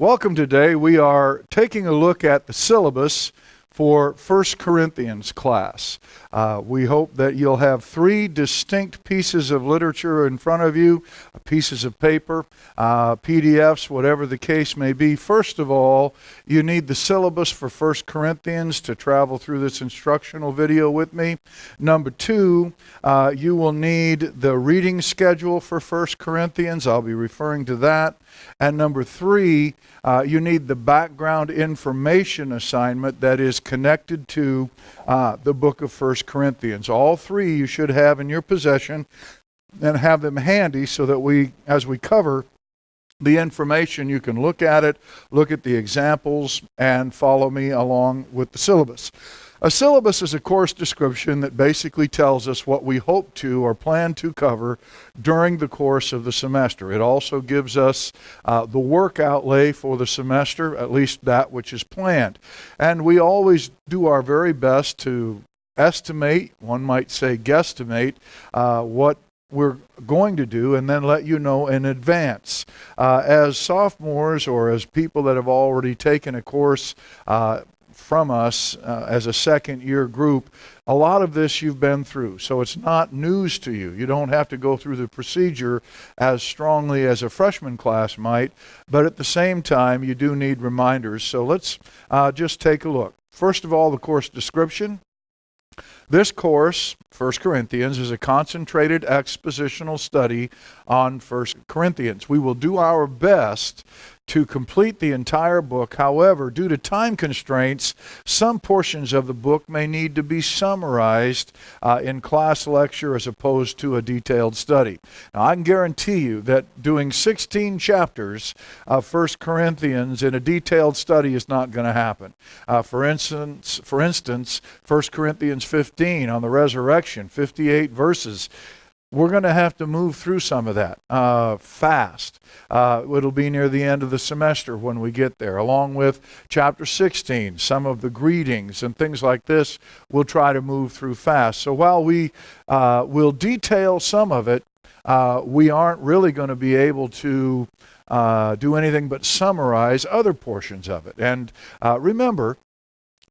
Welcome today. We are taking a look at the syllabus for 1 Corinthians class. We hope that you'll have three distinct pieces of literature in front of you, pieces of paper, PDFs, whatever the case may be. First of all, you need the syllabus for 1 Corinthians to travel through this instructional video with me. Number two, you will need the reading schedule for 1 Corinthians. I'll be referring to that. And number three, you need the background information assignment that is connected to the book of 1 Corinthians. All three you should have in your possession and have them handy so that as we cover the information, you can look at it, look at the examples, and follow me along with the syllabus. A syllabus is a course description that basically tells us what we hope to or plan to cover during the course of the semester. It also gives us the work outlay for the semester, at least that which is planned. And we always do our very best to estimate, one might say guesstimate, what we're going to do and then let you know in advance. As sophomores or as people that have already taken a course from us as a second year group, a lot of this you've been through, so it's not news to you. You don't have to go through the procedure as strongly as a freshman class might, but at the same time you do need reminders. So let's just take a look. First of all, the course description. This course, 1 Corinthians, is a concentrated expositional study on 1 Corinthians. We will do our best to complete the entire book. However, due to time constraints, some portions of the book may need to be summarized in class lecture as opposed to a detailed study. Now, I can guarantee you that doing 16 chapters of 1 Corinthians in a detailed study is not going to happen. For instance, 1 Corinthians 15 on the resurrection, 58 verses. We're going to have to move through some of that fast. It'll be near the end of the semester when we get there. Along with chapter 16, some of the greetings and things like this, we'll try to move through fast. So while we will detail some of it, we aren't really going to be able to do anything but summarize other portions of it. And remember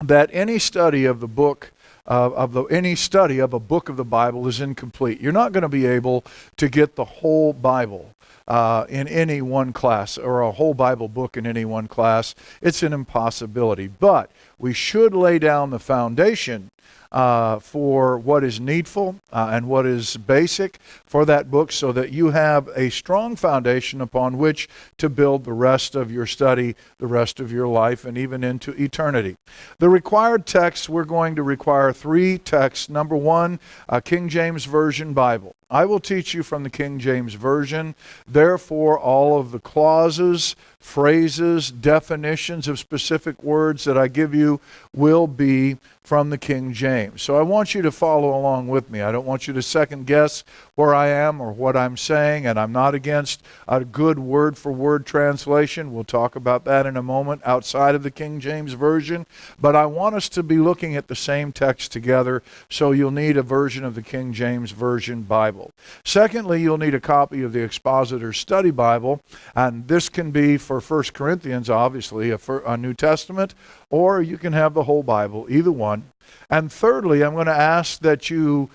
that any study of the book any study of a book of the Bible is incomplete. You're not going to be able to get the whole Bible in any one class, or a whole Bible book in any one class. It's an impossibility. But we should lay down the foundation for what is needful and what is basic for that book, so that you have a strong foundation upon which to build the rest of your study, the rest of your life, and even into eternity. The required texts, we're going to require three texts. Number one, a King James Version Bible. I will teach you from the King James Version. Therefore, all of the clauses, phrases, definitions of specific words that I give you will be from the King James. So I want you to follow along with me. I don't want you to second guess where I am or what I'm saying, and I'm not against a good word-for-word translation. We'll talk about that in a moment outside of the King James Version. But I want us to be looking at the same text together, so you'll need a version of the King James Version Bible. Secondly, you'll need a copy of the Expositor's Study Bible, and this can be for 1 Corinthians, obviously, a New Testament, or you can have the whole Bible, either one. And thirdly, I'm going to ask that you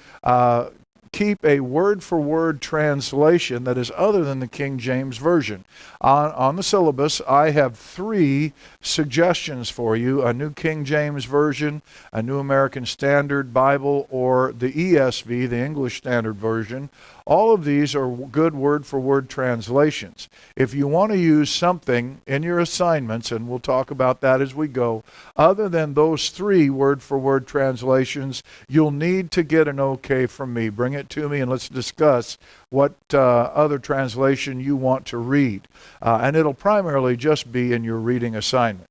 keep a word-for-word translation that is other than the King James Version. On the syllabus, I have three suggestions for you: a New King James Version, a New American Standard Bible, or the ESV, the English Standard Version. All of these are good word-for-word translations. If you want to use something in your assignments, and we'll talk about that as we go, other than those three word-for-word translations, you'll need to get an okay from me. Bring it to me and let's discuss what other translation you want to read. And it'll primarily just be in your reading assignment.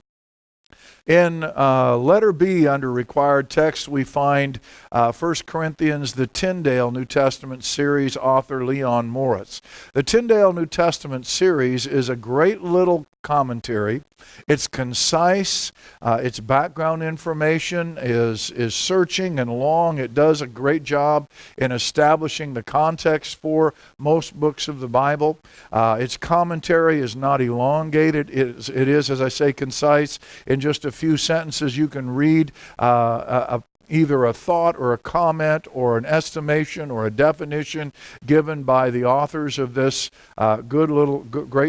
In letter B under required text, we find 1 Corinthians, the Tyndale New Testament series, author Leon Morris. The Tyndale New Testament series is a great little commentary. It's concise. Its background information is searching and long. It does a great job in establishing the context for most books of the Bible. Its commentary is not elongated. It is, as I say, concise. In just a few sentences, you can read either a thought or a comment or an estimation or a definition given by the authors of this great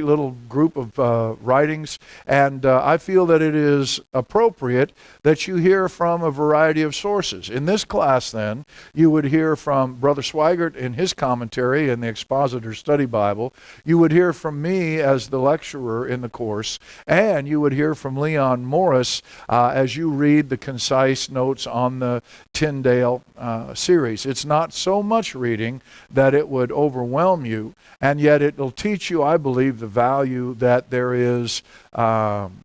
little group of writings. And I feel that it is appropriate that you hear from a variety of sources. In this class, then, you would hear from Brother Swaggart in his commentary in the Expositor's Study Bible. You would hear from me as the lecturer in the course, and you would hear from Leon Morris as you read the concise notes on the Tyndale series. It's not so much reading that it would overwhelm you, and yet it will teach you, I believe, the value that there is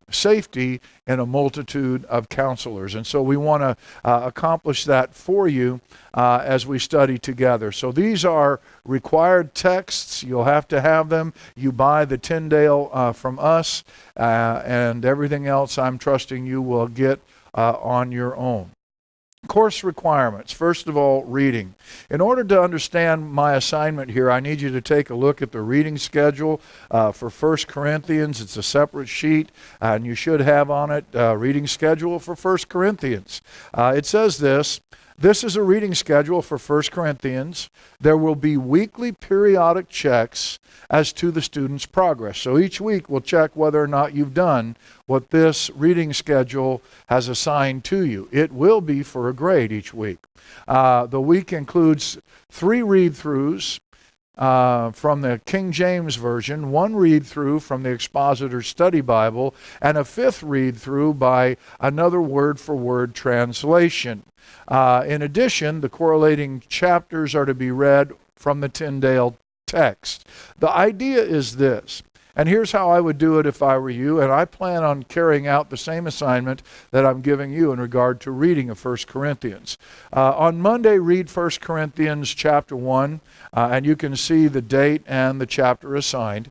safety in a multitude of counselors. And so we want to accomplish that for you as we study together. So these are required texts. You'll have to have them. You buy the Tyndale from us, and everything else I'm trusting you will get on your own. Course requirements. First of all, reading. In order to understand my assignment here, I need you to take a look at the reading schedule for 1 Corinthians. It's a separate sheet, and you should have on it reading schedule for 1 Corinthians. It says this. This is a reading schedule for 1 Corinthians. There will be weekly periodic checks as to the student's progress. So each week we'll check whether or not you've done what this reading schedule has assigned to you. It will be for a grade each week. The week includes 3 read-throughs from the King James Version, 1 read-through from the Expositor's Study Bible, and a 5th read-through by another word-for-word translation. In addition, the correlating chapters are to be read from the Tyndale text. The idea is this, and here's how I would do it if I were you, and I plan on carrying out the same assignment that I'm giving you in regard to reading of 1 Corinthians. On Monday, read 1 Corinthians chapter 1, and you can see the date and the chapter assigned.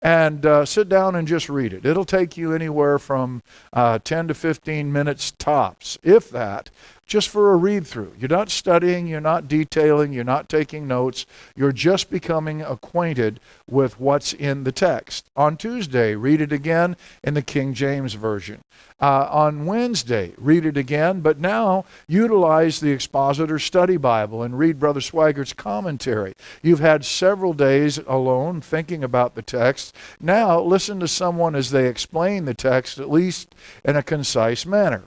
And sit down and just read it. It'll take you anywhere from 10 to 15 minutes tops, if that, just for a read-through. You're not studying, you're not detailing, you're not taking notes. You're just becoming acquainted with what's in the text. On Tuesday, read it again in the King James Version. On Wednesday, read it again, but now utilize the Expositor's Study Bible and read Brother Swaggart's commentary. You've had several days alone thinking about the text. Now listen to someone as they explain the text, at least in a concise manner.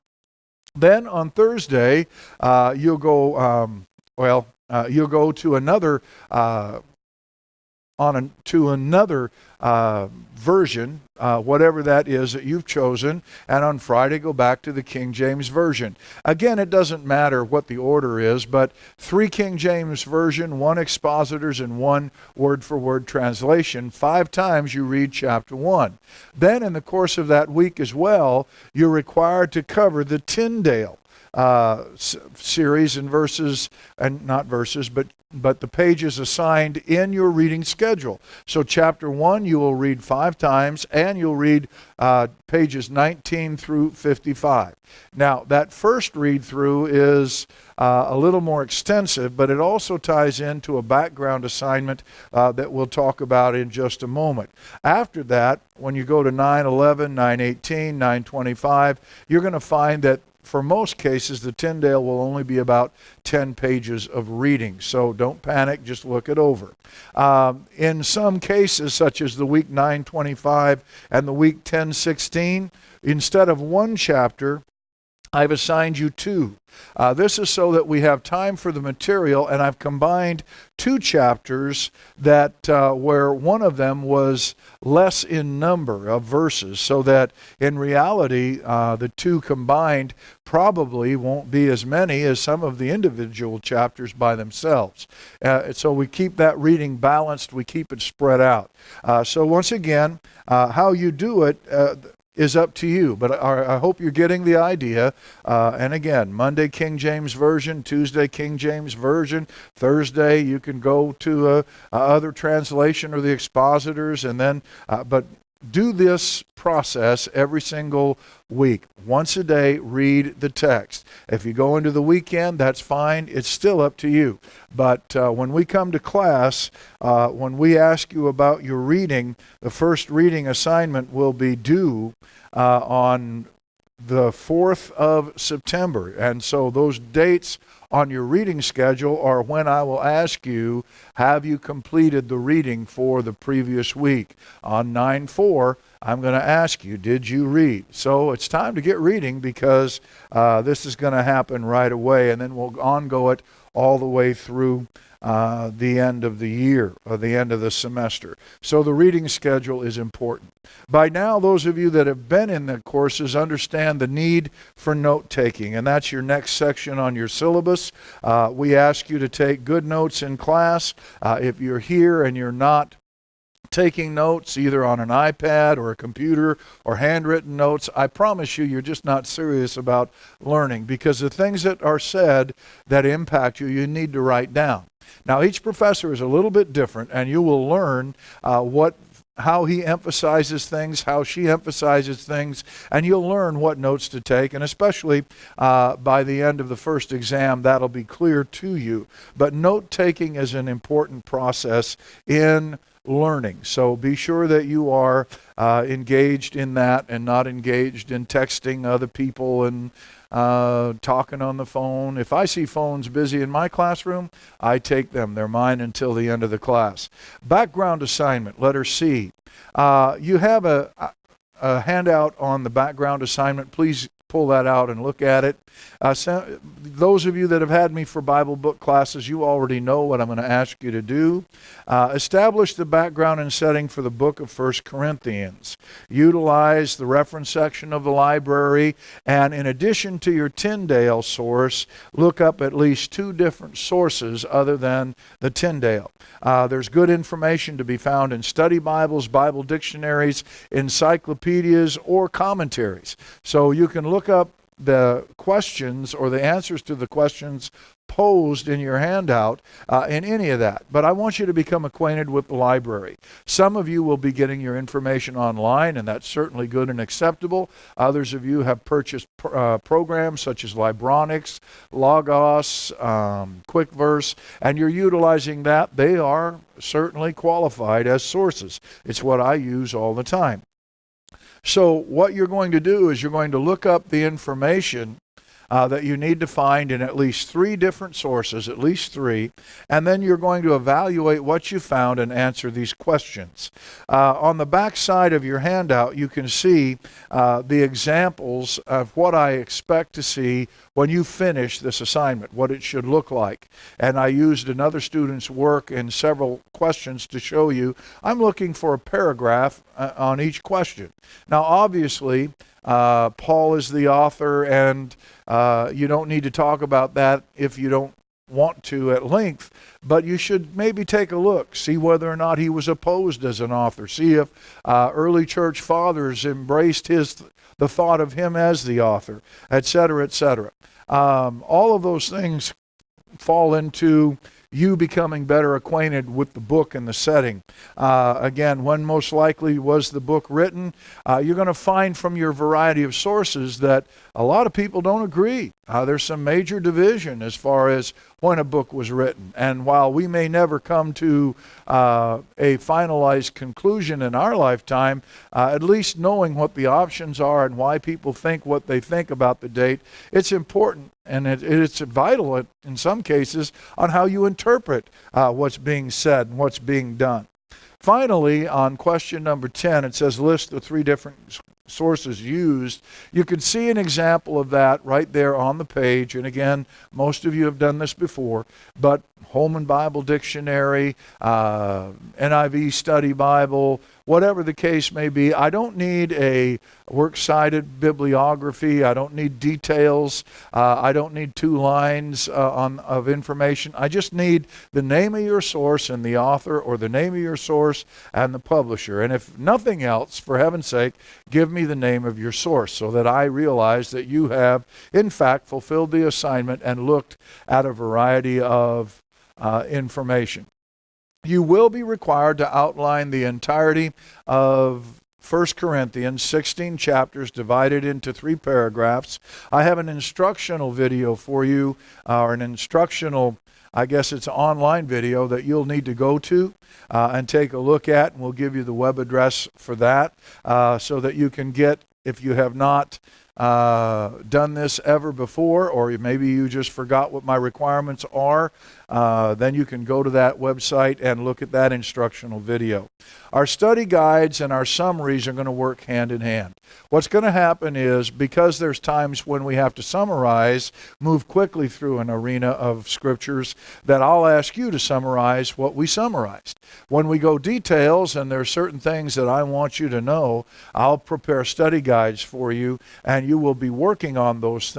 Then on Thursday, you'll go to another version, whatever that is that you've chosen, and on Friday go back to the King James Version. Again, it doesn't matter what the order is, but 3 King James Version, 1 Expositors, and 1 word-for-word translation. 5 times you read chapter 1. Then in the course of that week as well, you're required to cover the Tyndale series and verses, and not verses, but the pages assigned in your reading schedule. So chapter 1 you will read 5 times, and you'll read pages 19 through 55. Now that first read through is a little more extensive, but it also ties into a background assignment that we'll talk about in just a moment. After that, when you go to 9:11, 9:18, 9:25, you're going to find that for most cases, the Tyndale will only be about 10 pages of reading. So don't panic, just look it over. In some cases, such as the week 9:25 and the week 10:16, instead of 1 chapter, I've assigned you 2. This is so that we have time for the material, and I've combined 2 chapters that where one of them was less in number of verses, so that in reality the 2 combined probably won't be as many as some of the individual chapters by themselves. So we keep that reading balanced, we keep it spread out. So once again, how you do it, is up to you, but I hope you're getting the idea. And again, Monday King James Version, Tuesday King James Version, Thursday you can go to other translation or the expositors, and then but do this process every single week. Once a day, read the text. If you go into the weekend, that's fine. It's still up to you. But when we come to class, when we ask you about your reading, the first reading assignment will be due on the 4th of September. And so those dates on your reading schedule are when I will ask you, have you completed the reading for the previous week? On 9/4, I'm going to ask you, did you read? So it's time to get reading, because this is going to happen right away, and then we'll ongo it all the way through the end of the year, or the end of the semester. So the reading schedule is important. By now, those of you that have been in the courses understand the need for note-taking, and that's your next section on your syllabus. We ask you to take good notes in class. If you're here and you're not taking notes either on an iPad or a computer or handwritten notes, I promise you, you're just not serious about learning, because the things that are said that impact you, you need to write down. Now, each professor is a little bit different, and you will learn how he emphasizes things, how she emphasizes things, and you'll learn what notes to take, and especially by the end of the first exam, that'll be clear to you. But note-taking is an important process in learning. So be sure that you are engaged in that and not engaged in texting other people and talking on the phone. If I see phones busy in my classroom, I take them. They're mine until the end of the class. Background assignment, letter C. You have a handout on the background assignment. Please pull that out and look at it. Those of you that have had me for Bible book classes, you already know what I'm going to ask you to do. Establish the background and setting for the book of 1 Corinthians. Utilize the reference section of the library, and in addition to your Tyndale source, look up at least 2 different sources other than the Tyndale. There's good information to be found in study Bibles, Bible dictionaries, encyclopedias, or commentaries. So you can look up the questions or the answers to the questions posed in your handout in any of that. But I want you to become acquainted with the library. Some of you will be getting your information online, and that's certainly good and acceptable. Others of you have purchased programs such as Libronics, Logos, Quick Verse, and you're utilizing that. They are certainly qualified as sources. It's what I use all the time. So what you're going to do is you're going to look up the information that you need to find in at least 3 different sources, at least 3, and then you're going to evaluate what you found and answer these questions. On the back side of your handout, you can see the examples of what I expect to see when you finish this assignment, what it should look like. And I used another student's work in several questions to show you. I'm looking for a paragraph on each question. Now, obviously, Paul is the author, and you don't need to talk about that if you don't want to at length, but you should maybe take a look, see whether or not he was opposed as an author, see if early church fathers embraced the thought of him as the author, etc., etc. All of those things fall into you becoming better acquainted with the book and the setting. Again, when most likely was the book written? You're going to find from your variety of sources that a lot of people don't agree. There's some major division as far as when a book was written. And while we may never come to a finalized conclusion in our lifetime, at least knowing what the options are and why people think what they think about the date, it's important, and it's vital in some cases on how you interpret what's being said and what's being done. Finally, on question number 10, it says list the 3 different sources used. You can see an example of that right there on the page. And again, most of you have done this before, but Holman Bible Dictionary, NIV Study Bible, whatever the case may be. I don't need a works-cited bibliography. I don't need details. I don't need 2 lines of information. I just need the name of your source and the author, or the name of your source and the publisher. And if nothing else, for heaven's sake, give me the name of your source so that I realize that you have, in fact, fulfilled the assignment and looked at a variety of information. You will be required to outline the entirety of 1 Corinthians, 16 chapters divided into 3 paragraphs. I have an instructional video for you, or an instructional, I guess it's an online video that you'll need to go to and take a look at, and we'll give you the web address for that so that you can get, if you have not done this ever before, or maybe you just forgot what my requirements are, then you can go to that website and look at that instructional video. Our study guides and our summaries are going to work hand in hand. What's going to happen is, because there's times when we have to summarize, move quickly through an arena of scriptures, that I'll ask you to summarize what we summarized. When we go details and there are certain things that I want you to know, I'll prepare study guides for you, and you will be working on those,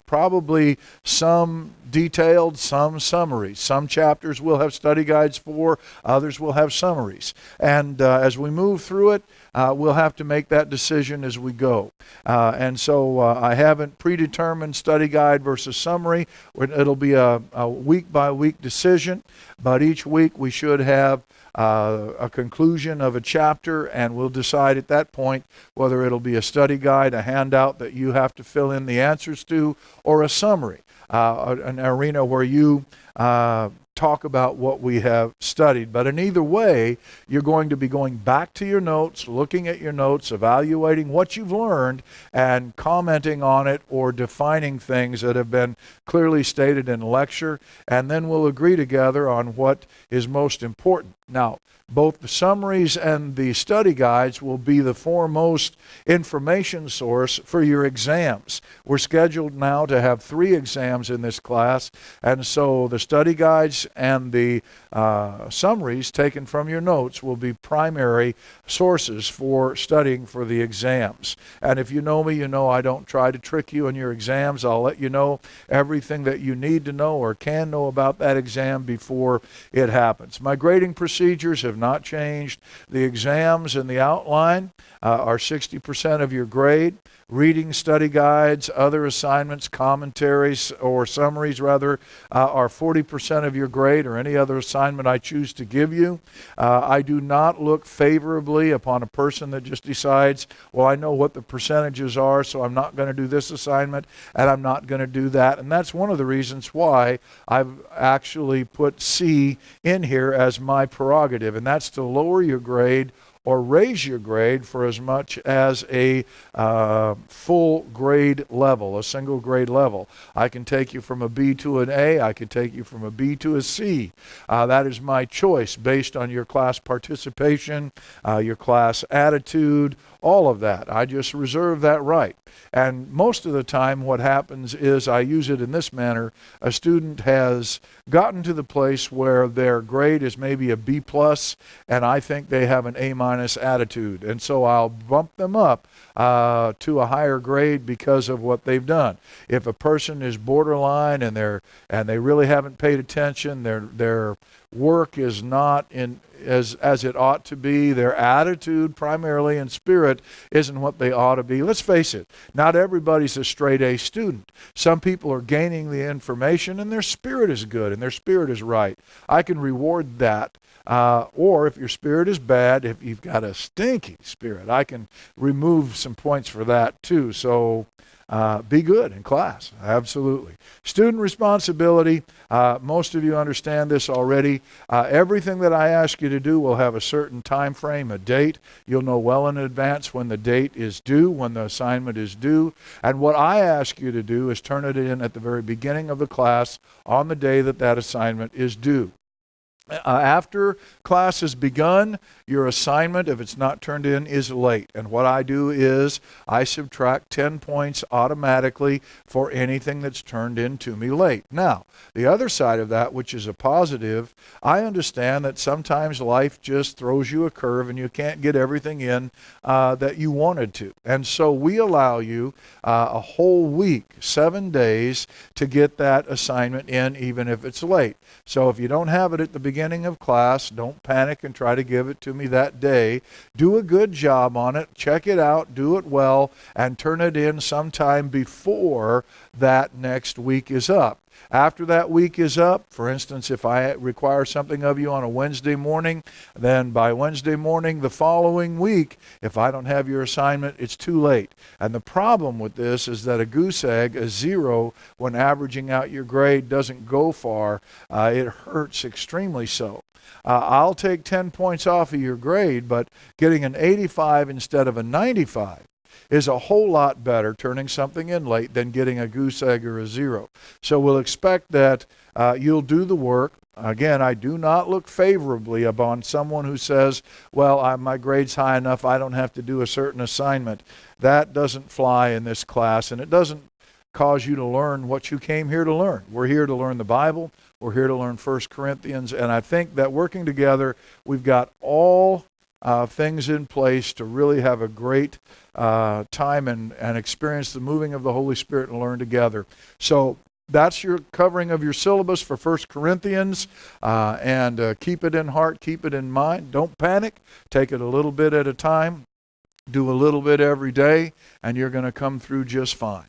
probably some detailed, some summaries. Some chapters will have study guides for, others will have summaries. And as we move through it, we'll have to make that decision as we go. And so I haven't predetermined study guide versus summary. It'll be a week-by-week decision, but each week we should have a conclusion of a chapter, and we'll decide at that point whether it'll be a study guide, a handout that you have to fill in the answers to, or a summary, an arena where you talk about what we have studied. But in either way, you're going to be going back to your notes, looking at your notes, evaluating what you've learned, and commenting on it or defining things that have been clearly stated in lecture, and then we'll agree together on what is most important. Now, both the summaries and the study guides will be the foremost information source for your exams. We're scheduled now to have 3 exams in this class, and so the study guides and the summaries taken from your notes will be primary sources for studying for the exams. And if you know me, you know I don't try to trick you in your exams. I'll let you know everything that you need to know or can know about that exam before it happens. My grading procedures have not changed. The exams and the outline are 60% of your grade. Reading study guides, other assignments, commentaries, or summaries rather, are 40% of your grade, or any other assignment I choose to give you. I do not look favorably upon a person that just decides, well, I know what the percentages are, so I'm not going to do this assignment, and I'm not going to do that. And that's one of the reasons why I've actually put C in here as my prerogative, and that's to lower your grade or raise your grade for as much as a full grade level, a single grade level. I can take you from a B to an A. I can take you from a B to a C. That is my choice based on your class participation, your class attitude, all of that. I just reserve that right. And most of the time what happens is I use it in this manner. A student has gotten to the place where their grade is maybe a B plus, and I think they have an A minus attitude. And so I'll bump them up to a higher grade because of what they've done. If a person is borderline and they really haven't paid attention, their work is not in as it ought to be, their attitude primarily and spirit isn't what they ought to be. Let's face it, not everybody's a straight A student. Some people are gaining the information and their spirit is good and their spirit is right. I can reward that. Or if your spirit is bad, if you've got a stinky spirit, I can remove some points for that too. So be good in class, absolutely. Student responsibility, most of you understand this already. Everything that I ask you to do will have a certain time frame, a date. You'll know well in advance when the date is due, when the assignment is due. And what I ask you to do is turn it in at the very beginning of the class on the day that that assignment is due. After class has begun, your assignment, if it's not turned in, is late. And what I do is I subtract 10 points automatically for anything that's turned in to me late. Now, the other side of that, which is a positive, I understand that sometimes life just throws you a curve and you can't get everything in that you wanted to. And so we allow you a whole week, 7 days, to get that assignment in, even if it's late. So if you don't have it at the beginning of class, don't panic and try to give it to me that day. Do a good job on it, check it out, do it well, and turn it in sometime before that next week is up. After that week is up, for instance, if I require something of you on a Wednesday morning, then by Wednesday morning the following week, if I don't have your assignment, it's too late. And the problem with this is that a goose egg, a 0, when averaging out your grade, doesn't go far. It hurts extremely so. I'll take 10 points off of your grade, but getting an 85 instead of a 95 is a whole lot better turning something in late than getting a goose egg or a 0. So we'll expect that you'll do the work. Again, I do not look favorably upon someone who says, well, my grade's high enough, I don't have to do a certain assignment. That doesn't fly in this class, and it doesn't cause you to learn what you came here to learn. We're here to learn the Bible. We're here to learn 1 Corinthians, and I think that working together, we've got all things in place to really have a great time and experience the moving of the Holy Spirit and learn together. So that's your covering of your syllabus for 1 Corinthians, and keep it in heart, keep it in mind. Don't panic. Take it a little bit at a time. Do a little bit every day, and you're going to come through just fine.